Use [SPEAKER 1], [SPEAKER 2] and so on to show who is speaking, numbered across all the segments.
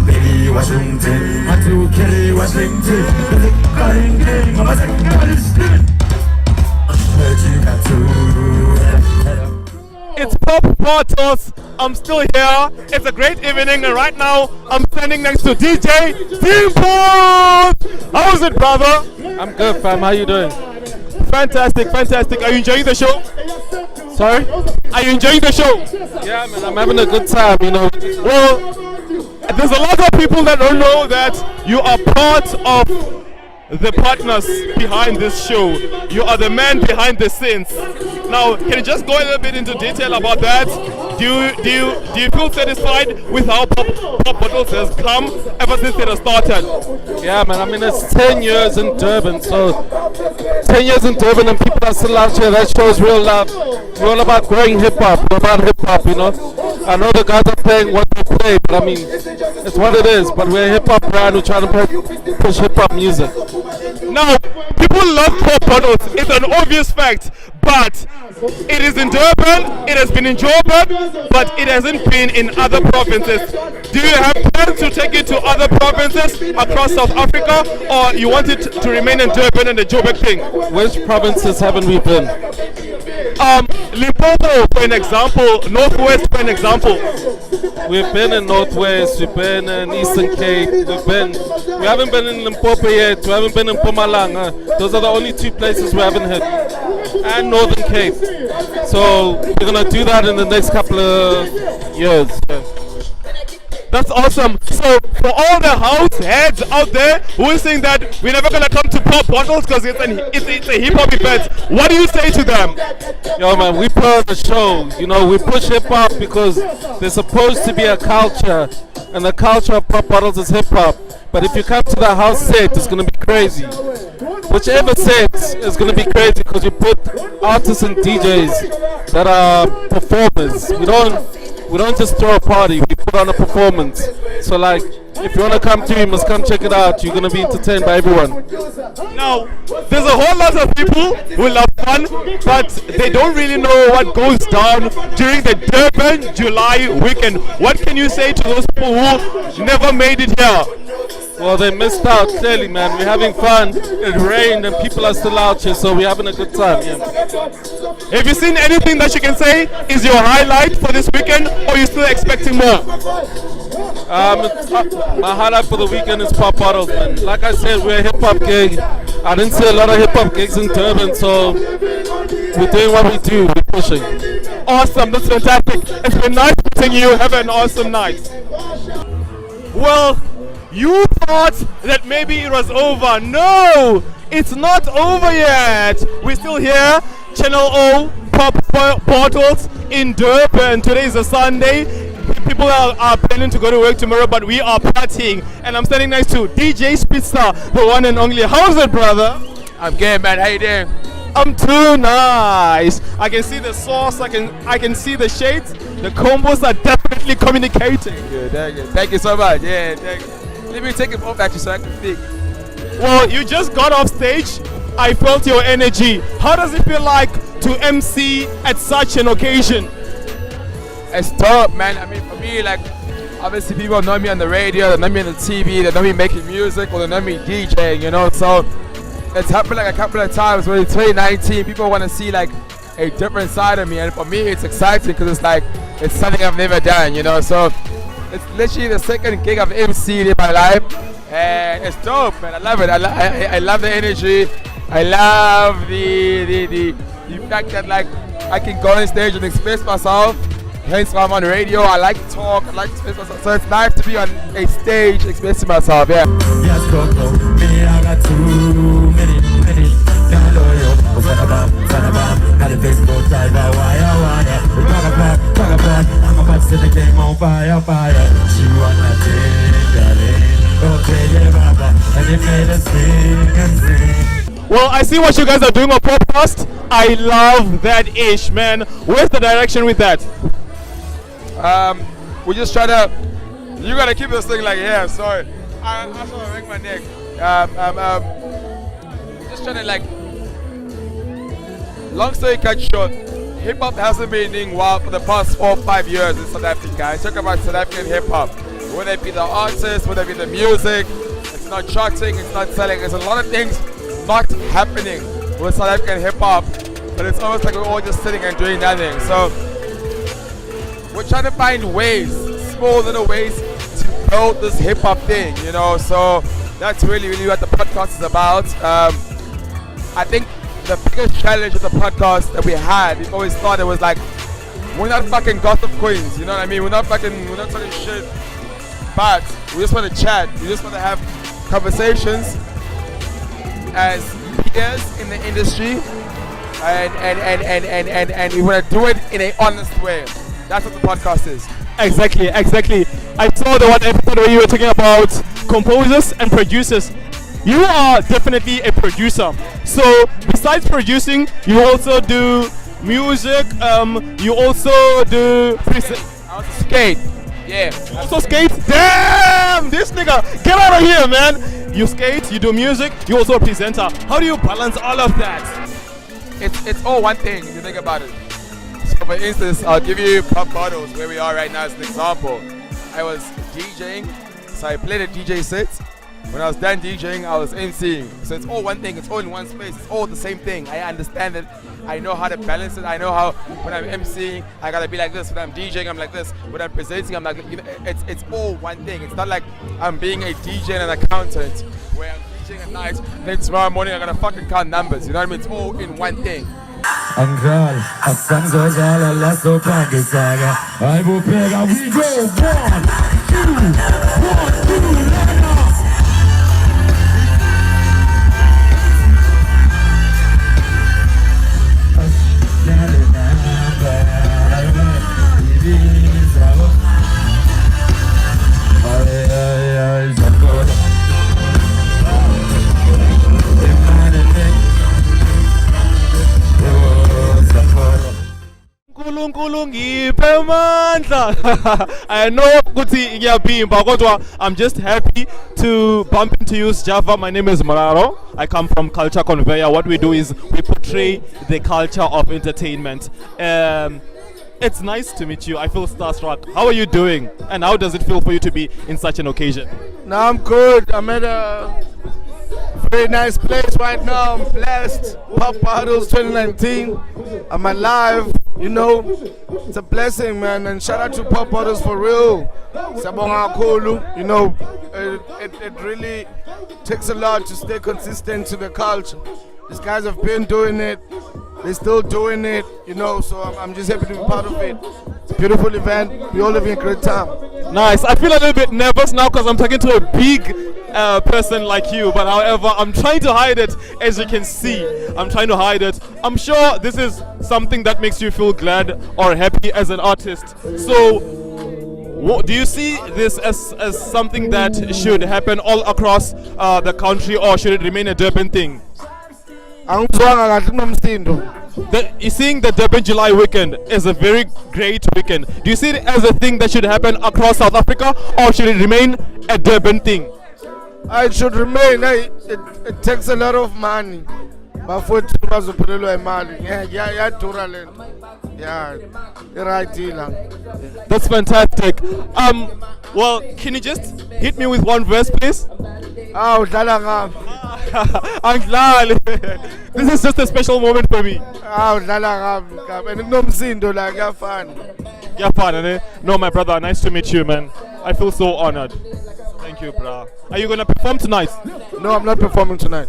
[SPEAKER 1] Baby Washington, I do Kelly Washington. I'm a second.
[SPEAKER 2] It's Pop Bottles. I'm still here. It's a great evening, and right now I'm standing next to DJ Dimple. How's it, brother?
[SPEAKER 3] I'm good, fam. How you doing?
[SPEAKER 2] Fantastic, fantastic. Are you enjoying the show?
[SPEAKER 3] Sorry?
[SPEAKER 2] Are you enjoying the show?
[SPEAKER 3] Yeah, man. I'm having a good time, you know.
[SPEAKER 2] Well, there's a lot of people that don't know that you are part of the partners behind this show. You are the man behind the scenes. Now, can you just go a little bit into detail about that? Do you feel satisfied with how Pop Bottles has come ever since it has started?
[SPEAKER 3] Yeah, man. I mean, it's 10 years in Durban, so 10 years in Durban, and people are still out here. That shows real love. We're all about growing hip hop. We're about hip hop, you know. I know the guys are playing what they play, but I mean, it's what it is. But we're a hip hop brand. We're trying to push hip hop music.
[SPEAKER 2] Now, people love Pop Bottles. It's an obvious fact, but it is in Durban, it has been in Joburg, but it hasn't been in other provinces. Do you have plans to take it to other provinces across South Africa, or you want it to remain in Durban and the Joburg thing?
[SPEAKER 3] Which provinces haven't we been?
[SPEAKER 2] Limpopo, for an example. Northwest, for an example.
[SPEAKER 3] We've been in Northwest, we've been in Eastern Cape, we haven't been in Limpopo yet, we haven't been in Mpumalanga. Those are the only two places we haven't hit. And Northern Cape. So we're gonna do that in the next couple of years. Yeah.
[SPEAKER 2] That's awesome. So for all the house heads out there who are saying that we're never gonna come to Pop Bottles because it's a hip hop event, what do you say to them?
[SPEAKER 3] Yo, man, we put on the show. You know, we push hip hop because there's supposed to be a culture, and the culture of Pop Bottles is hip hop. But if you come to the house set, it's gonna be crazy. Whichever set is gonna be crazy because we put artists and DJs that are performers. We don't just throw a party, we put on a performance. So like, if you want to come to, you must come check it out. You're going to be entertained by everyone.
[SPEAKER 2] Now, there's a whole lot of people who love fun, but they don't really know what goes down during the Durban July weekend. What can you say to those people who never made it here?
[SPEAKER 3] Well, they missed out, clearly, man. We're having fun. It rained and people are still out here, so we're having a good time. Yeah.
[SPEAKER 2] Have you seen anything that you can say is your highlight for this weekend, or are you still expecting more?
[SPEAKER 3] My highlight for the weekend is Pop Bottles, man. Like I said, we're a hip-hop gig. I didn't see a lot of hip-hop gigs in Durban, so we're doing what we do. We're pushing.
[SPEAKER 2] Awesome, that's fantastic. It's been nice meeting you. Have an awesome night. Well, you thought that maybe it was over. No, it's not over yet. We're still here. Channel O, Pop Bottles in Durban. Today is a Sunday. People are planning to go to work tomorrow, but we are partying. And I'm standing next to DJ Spitzer, the one and only. How's it, brother?
[SPEAKER 4] I'm good, man. How you doing?
[SPEAKER 2] I'm too nice. I can see the sauce. I can see the shades. The combos are definitely communicating.
[SPEAKER 4] Good, thank you. Thank you so much. Yeah, thank you. Let me take it off actually so I can speak.
[SPEAKER 2] Well, you just got off stage. I felt your energy. How does it feel like to MC at such an occasion?
[SPEAKER 4] It's dope, man. I mean, for me, like, obviously people know me on the radio, they know me on the TV, they know me making music, or they know me DJing, you know. So it's happened like a couple of times where in 2019 people want to see like a different side of me, and for me it's exciting because it's like it's something I've never done, you know. So it's literally the second gig I've MC'd in my life, and it's dope, man. I love it. I love the energy. I love the fact that like I can go on stage and express myself. Hence why I'm on the radio. I like to talk. I like to express myself. So it's nice to be on a stage expressing myself. Yeah.
[SPEAKER 1] Yes, Coco. Me, I got too many. Had a baseball driver, wire. Talk about. I'm about to set the game on fire. She wanna take that in. Okay, yeah, Baba. And it made us sing and sing.
[SPEAKER 2] Well, I see what you guys are doing on podcast. I love that ish, man. Where's the direction with that?
[SPEAKER 4] We just try to. You gotta keep this thing like, yeah. Sorry, I'm trying to break my neck. Just trying to like. Long story cut short, hip hop hasn't been doing well for the past 4 or 5 years in South Africa. I talk about South African hip hop. Whether it be the artist, whether it be the music, it's not charting, it's not selling. There's a lot of things not happening with South African hip hop, but it's almost like we're all just sitting and doing nothing. So we're trying to find ways, small little ways, to build this hip hop thing, you know. So that's really what the podcast is about. I think the biggest challenge with the podcast that we had, we always thought it was like, we're not fucking gossip queens, you know what I mean? We're not talking shit, but we just want to chat. We just want to have conversations as peers in the industry, and we want to do it in an honest way. That's what the podcast is.
[SPEAKER 2] Exactly. I saw the one episode where you were talking about composers and producers. You are definitely a producer. So besides producing, you also do music. You also do.
[SPEAKER 4] I also skate. Yeah.
[SPEAKER 2] You also skate? Damn! This nigga, get out of here, man! You skate, you do music, you also a presenter. How do you balance all of that?
[SPEAKER 4] It's all one thing if you think about it. So for instance, I'll give you Pop Bottles, where we are right now as an example. I was DJing, so I played a DJ set. When I was done DJing, I was MCing. So it's all one thing, it's all in one space, it's all the same thing. I understand it, I know how to balance it, I know how when I'm MCing, I gotta be like this, when I'm DJing, I'm like this, when I'm presenting, I'm like, you know, it's all one thing. It's not like I'm being a DJ and an accountant, where I'm DJing at night, then tomorrow morning I gotta fucking count numbers, you know what I mean? It's all in one thing.
[SPEAKER 1] Angral, Assam Zozala, Lasso Pakisaga. I will pega, we go. 1, 2, 1, 2, let us.
[SPEAKER 2] I know Kuti Iyabimba kodwa I'm just happy to bump into you, Java. My name is Mararo. I come from Culture Conveyor. What we do is we portray the culture of entertainment. It's nice to meet you. I feel starstruck. How are you doing? And how does it feel for you to be in such an occasion?
[SPEAKER 5] No, I'm good. I'm at a very nice place right now. I'm blessed. Pop Bottles 2019. I'm alive. You know, it's a blessing, man. And shout out to Pop Bottles for real. Sabonga Kulu. You know, it really takes a lot to stay consistent to the culture. These guys have been doing it. They're still doing it, you know, so I'm just happy to be part of it. It's a beautiful event. We're all having a great time.
[SPEAKER 2] Nice. I feel a little bit nervous now because I'm talking to a big person like you, but however, I'm trying to hide it, as you can see. I'm trying to hide it. I'm sure this is something that makes you feel glad or happy as an artist. So, do you see this as something that should happen all across the country, or should it remain a Durban thing? You're seeing the Durban July weekend is a very great weekend. Do you see it as a thing that should happen across South Africa, or should it remain a Durban thing?
[SPEAKER 5] It should remain. It takes a lot of money. That's
[SPEAKER 2] fantastic. Well, can you just hit me with one verse, please? This is just a special moment for me. No, my brother, nice to meet you, man. I feel so honored. Thank you, bro. Are you gonna perform tonight?
[SPEAKER 5] No, I'm not performing tonight.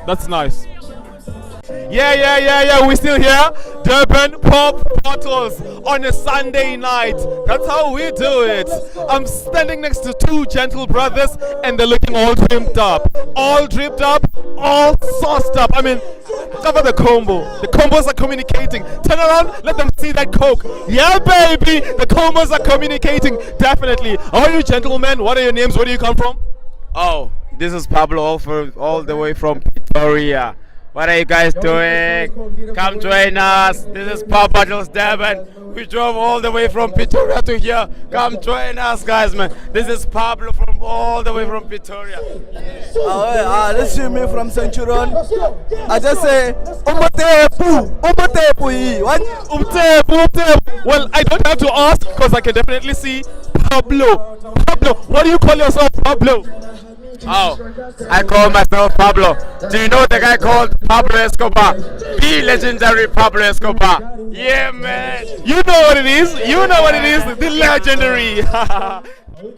[SPEAKER 2] That's nice. Yeah, we're still here. Durban Pop Bottles on a Sunday night. That's how we do it. I'm standing next to two gentle brothers and they're looking all dripped up. All dripped up, all sauced up. I mean, cover the combo. The combos are communicating. Turn around, let them see that coke. Yeah, baby, the combos are communicating. Definitely. How are you, gentlemen? What are your names? Where do you come from?
[SPEAKER 6] Oh, this is Pablo all the way from Pretoria. What are you guys doing? Come join us. This is Pop Bottles Durban. We drove all the way from Pretoria to here. Come join us, guys, man. This is Pablo from all the way from Pretoria.
[SPEAKER 5] This is me from Centurion. I just say,
[SPEAKER 2] Well, I don't have to ask because I can definitely see Pablo. Pablo, what do you call yourself, Pablo?
[SPEAKER 6] Oh, I call myself Pablo. Do you know the guy called Pablo Escobar? The legendary Pablo Escobar. Yeah, man.
[SPEAKER 2] You know what it is. You know what it is. The legendary.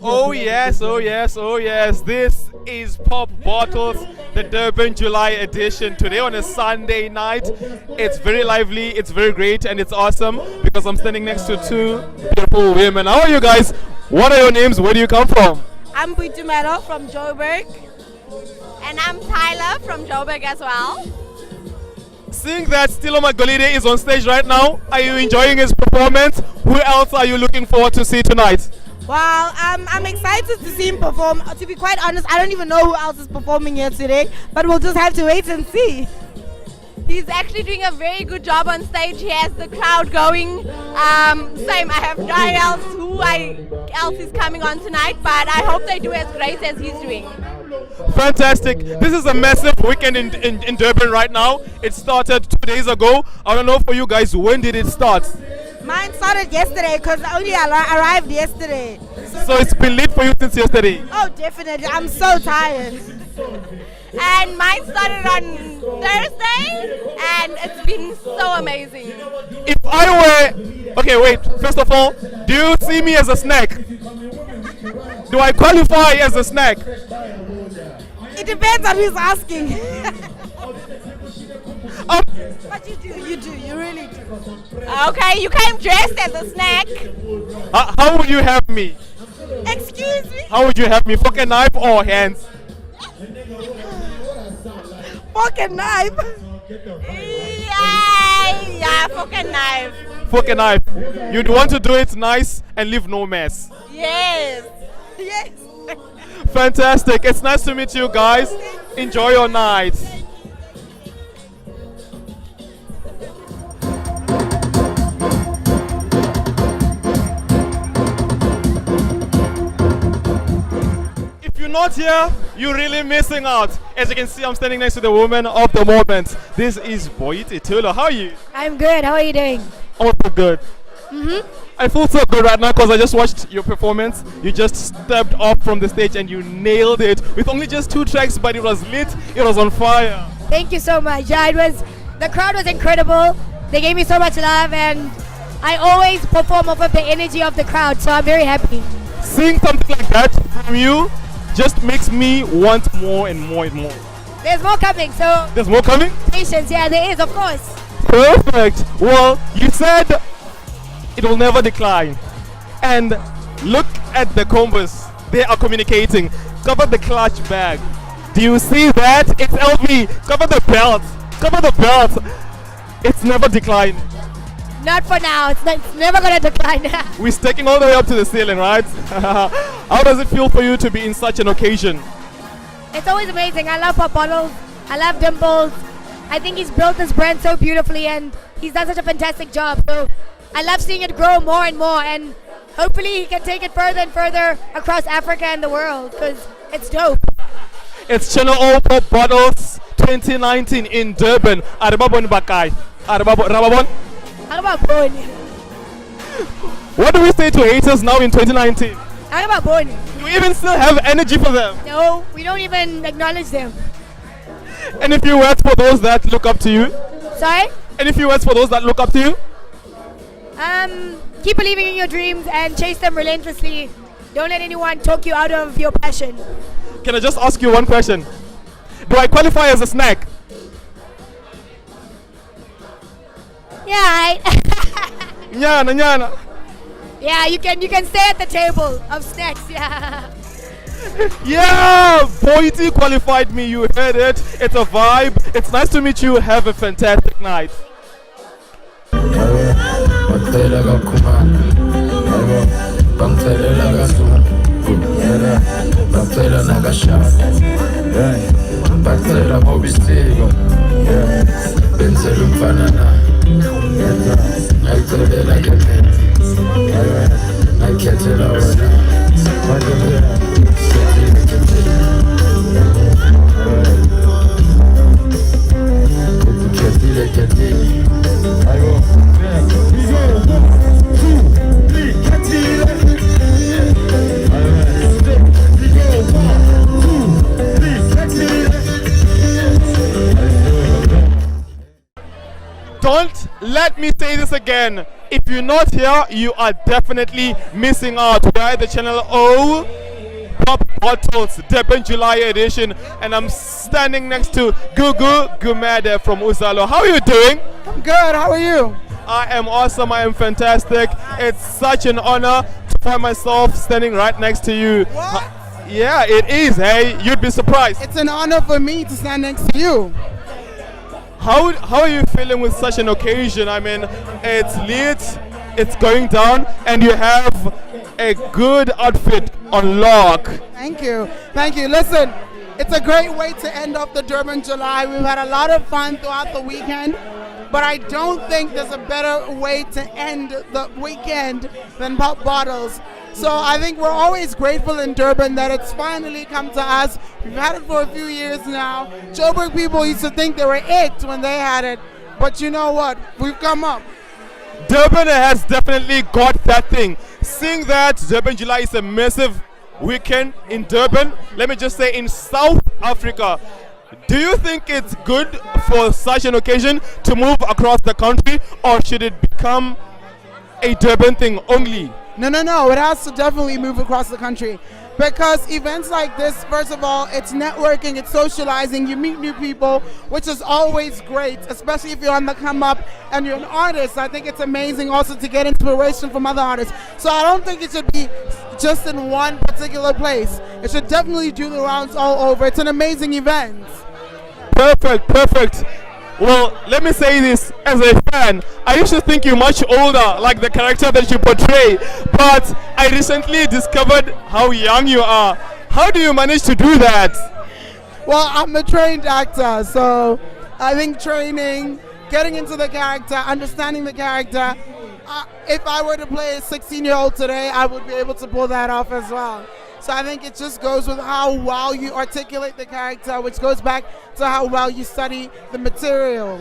[SPEAKER 2] Oh yes, oh yes, oh yes. This is Pop Bottles, the Durban July edition. Today on a Sunday night. It's very lively, it's very great, and it's awesome because I'm standing next to two beautiful women. How are you guys? What are your names? Where do you come from?
[SPEAKER 7] I'm Buitumelo from Joburg. And I'm Tyler from Joburg as well.
[SPEAKER 2] Seeing that Stilo Magolide is on stage right now, are you enjoying his performance? Who else are you looking forward to see tonight?
[SPEAKER 7] Well, I'm excited to see him perform. To be quite honest, I don't even know who else is performing here today, but we'll just have to wait and see. He's actually doing a very good job on stage. He has the crowd going. Same, I have no else who else is coming on tonight, but I hope they do as great as he's doing.
[SPEAKER 2] Fantastic. This is a massive weekend in Durban right now. It started 2 days ago. I don't know for you guys, when did it start?
[SPEAKER 7] Mine started yesterday because I only arrived yesterday.
[SPEAKER 2] So it's been lit for you since yesterday?
[SPEAKER 7] Oh, definitely. I'm so tired. And mine started on Thursday, and it's been so amazing.
[SPEAKER 2] If I were... Okay, wait. First of all, do you see me as a snack? Do I qualify as a snack?
[SPEAKER 7] It depends on who's asking. But you really do. Okay, you came dressed as a snack.
[SPEAKER 2] How would you have me?
[SPEAKER 7] Excuse me?
[SPEAKER 2] How would you have me? Fork and knife or hands?
[SPEAKER 7] Fork and knife? Yeah, fork and knife.
[SPEAKER 2] Fork and knife. You'd want to do it nice and leave no mess.
[SPEAKER 7] Yes. Yes.
[SPEAKER 2] Fantastic. It's nice to meet you guys. Enjoy your night. If you're not here, you're really missing out. As you can see, I'm standing next to the woman of the moment. This is Boyiti Tulo. How are you?
[SPEAKER 8] I'm good. How are you doing?
[SPEAKER 2] I'm also good. I feel so good right now because I just watched your performance. You just stepped off from the stage and you nailed it with only just 2 tracks, but it was lit. It was on fire.
[SPEAKER 8] Thank you so much. Yeah, the crowd was incredible. They gave me so much love, and I always perform off of the energy of the crowd, so I'm very happy.
[SPEAKER 2] Seeing something like that from you just makes me want more and more and more.
[SPEAKER 8] There's more coming, so
[SPEAKER 2] There's more coming?
[SPEAKER 8] patience. Yeah, there is, of course.
[SPEAKER 2] Perfect. Well, you said it will never decline. And look at the combos. They are communicating. Cover the clutch bag. Do you see that? It's LV. Cover the belt. Cover the belt. It's never declined.
[SPEAKER 8] Not for now. It's never gonna decline.
[SPEAKER 2] We're sticking all the way up to the ceiling, right? How does it feel for you to be in such an occasion?
[SPEAKER 8] It's always amazing. I love Pop Bottles. I love Dimples. I think he's built this brand so beautifully, and he's done such a fantastic job. So I love seeing it grow more and more, and hopefully he can take it further and further across Africa and the world, because it's dope.
[SPEAKER 2] It's Channel O Pop Bottles 2019 in Durban. Arababon Bakai. Rababon.
[SPEAKER 8] How about Bonnie?
[SPEAKER 2] What do we say to haters now in 2019?
[SPEAKER 8] How about Bonnie?
[SPEAKER 2] You even still have energy for them.
[SPEAKER 8] No, we don't even acknowledge them.
[SPEAKER 2] And if you words for those that look up to you?
[SPEAKER 8] Sorry?
[SPEAKER 2] And if you words for those that look up to you?
[SPEAKER 8] Keep believing in your dreams and chase them relentlessly. Don't let anyone talk you out of your passion.
[SPEAKER 2] Can I just ask you one question? Do I qualify as a snack?
[SPEAKER 8] Yeah,
[SPEAKER 2] Nyana, nyana.
[SPEAKER 8] yeah, you can stay at the table of snacks. Yeah.
[SPEAKER 2] Yeah, Boyiti qualified me. You heard it. It's a vibe. It's nice to meet you. Have a fantastic night. Don't let me say this again. If you're not here, you are definitely missing out. We are at the Channel O Pop Bottles Durban July edition, and I'm standing next to Gugu Gumede from Uzalo. How are you doing?
[SPEAKER 9] I'm good. How are you?
[SPEAKER 2] I am awesome. I am fantastic. It's such an honor to find myself standing right next to you.
[SPEAKER 9] What?
[SPEAKER 2] Yeah, it is. Hey, you'd be surprised.
[SPEAKER 9] It's an honor for me to stand next to you.
[SPEAKER 2] How are you feeling with such an occasion? I mean, it's lit, it's going down, and you have a good outfit on lock.
[SPEAKER 9] Thank you. Thank you. Listen, it's a great way to end off the Durban July. We've had a lot of fun throughout the weekend, but I don't think there's a better way to end the weekend than Pop Bottles. So I think we're always grateful in Durban that it's finally come to us. We've had it for a few years now. Joburg people used to think they were it when they had it, but you know what? We've come up.
[SPEAKER 2] Durban has definitely got that thing. Seeing that Durban July is a massive weekend in Durban, let me just say in South Africa, do you think it's good for such an occasion to move across the country, or should it become a Durban thing only?
[SPEAKER 9] No. It has to definitely move across the country. Because events like this, first of all, it's networking, it's socializing, you meet new people, which is always great, especially if you're on the come up and you're an artist. I think it's amazing also to get inspiration from other artists. So I don't think it should be just in one particular place. It should definitely do the rounds all over. It's an amazing event.
[SPEAKER 2] Perfect. Well, let me say this as a fan. I used to think you're much older, like the character that you portray, but I recently discovered how young you are. How do you manage to do that?
[SPEAKER 9] Well, I'm a trained actor, so I think training, getting into the character, understanding the character. If I were to play a 16-year-old today, I would be able to pull that off as well. So I think it just goes with how well you articulate the character, which goes back to how well you study the material.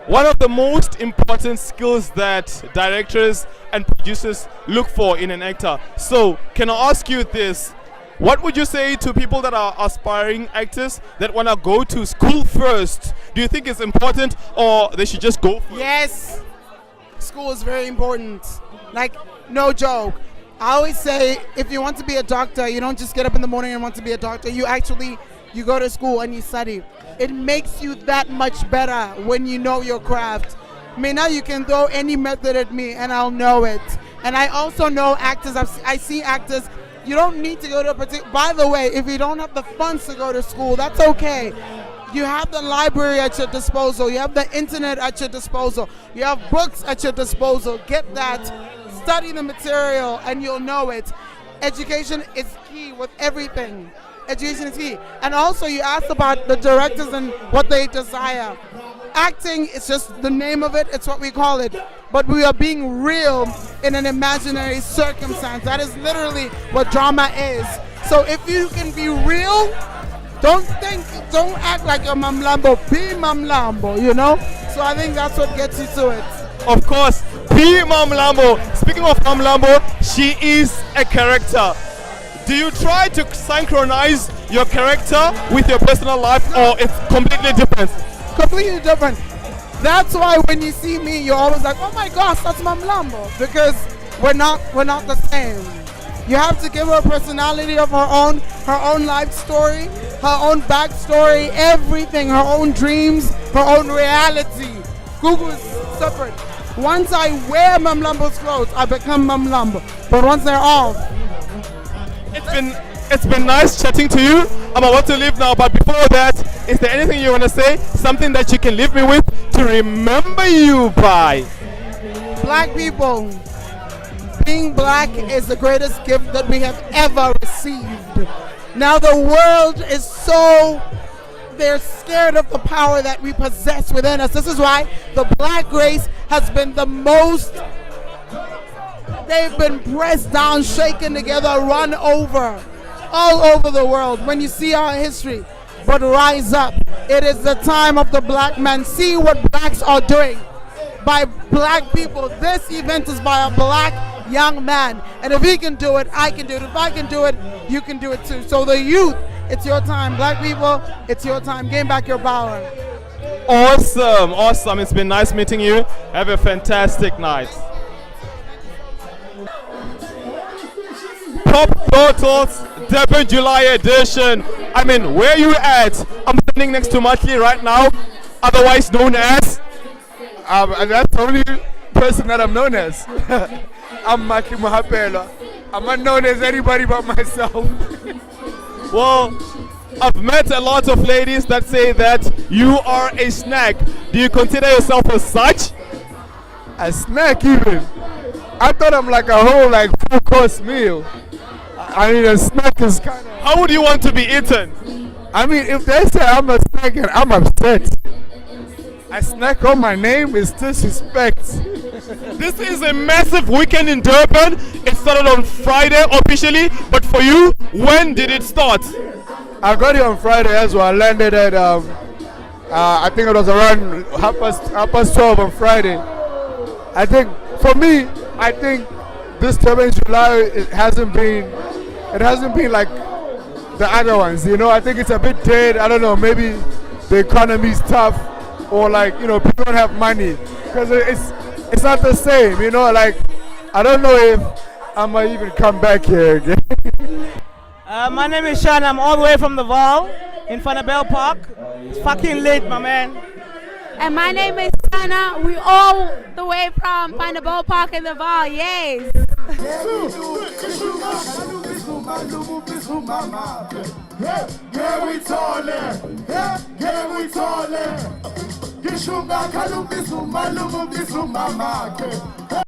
[SPEAKER 2] One of the most important skills that directors and producers look for in an actor. So, can I ask you this? What would you say to people that are aspiring actors that want to go to school first? Do you think it's important, or they should just go for it?
[SPEAKER 9] Yes, school is very important. Like, no joke. I always say, if you want to be a doctor, you don't just get up in the morning and want to be a doctor. You go to school and you study. It makes you that much better when you know your craft. I mean, now you can throw any method at me and I'll know it. And I also know actors. I see actors. You don't need to go to a particular. By the way, if you don't have the funds to go to school, that's okay. You have the library at your disposal. You have the internet at your disposal. You have books at your disposal. Get that. Study the material and you'll know it. Education is key with everything. Education is key. And also you asked about the directors and what they desire. Acting is just the name of it, it's what we call it. But we are being real in an imaginary circumstance. That is literally what drama is. So if you can be real, don't act like a mamlambo, be mamlambo, you know? So I think that's what gets you to it.
[SPEAKER 2] Of course, be Mamlambo. Speaking of Mamlambo, she is a character. Do you try to synchronize your character with your personal life, or it's completely different?
[SPEAKER 9] Completely different. That's why when you see me, you're always like, oh my gosh, that's Mamlambo. Because we're not the same. You have to give her a personality of her own life story, her own backstory, everything, her own dreams, her own reality. Google is separate. Once I wear Mamlambo's clothes, I become Mamlambo. But once they're off,
[SPEAKER 2] it's been nice chatting to you. I'm about to leave now, but before that, is there anything you want to say? Something that you can leave me with to remember you by?
[SPEAKER 9] Black people, being black is the greatest gift that we have ever received. Now the world is so they're scared of the power that we possess within us. This is why the black race has been the most, they've been pressed down, shaken together, run over, all over the world. When you see our history, but rise up. It is the time of the black man. See what blacks are doing by black people. This event is by a black young man. And if he can do it, I can do it. If I can do it, you can do it too. So the youth, it's your time. Black people, it's your time. Gain back your power.
[SPEAKER 2] Awesome, awesome. It's been nice meeting you. Have a fantastic night. Pop Bottles Durban July edition. I mean, where you at? I'm standing next to Matli right now, otherwise known as.
[SPEAKER 4] That's the only person that I'm known as. I'm Matli Mohapelo. I'm not known as anybody but myself.
[SPEAKER 2] Well, I've met a lot of ladies that say that you are a snack. Do you consider yourself as such?
[SPEAKER 4] A snack even? I thought I'm like a whole full course meal. I mean, a snack is kind of...
[SPEAKER 2] How would you want to be eaten?
[SPEAKER 4] I mean, if they say I'm a snack, I'm upset. A snack on my name is disrespect.
[SPEAKER 2] This is a massive weekend in Durban. It started on Friday officially, but for you, when did it start?
[SPEAKER 4] I got here on Friday as well. I landed at, I think it was around half past 12 on Friday. I think, for me, I think this Durban July, it hasn't been like the other ones, you know. I think it's a bit dead. I don't know, maybe the economy's tough, or people don't have money, because it's not the same, you know. I don't know if I might even come back here again.
[SPEAKER 10] My name is Sean. I'm all the way from the Val in Vanabel Park. It's fucking lit, my man.
[SPEAKER 7] And my name is Sana. We all the way from Vanabel Park in the Val. Yes.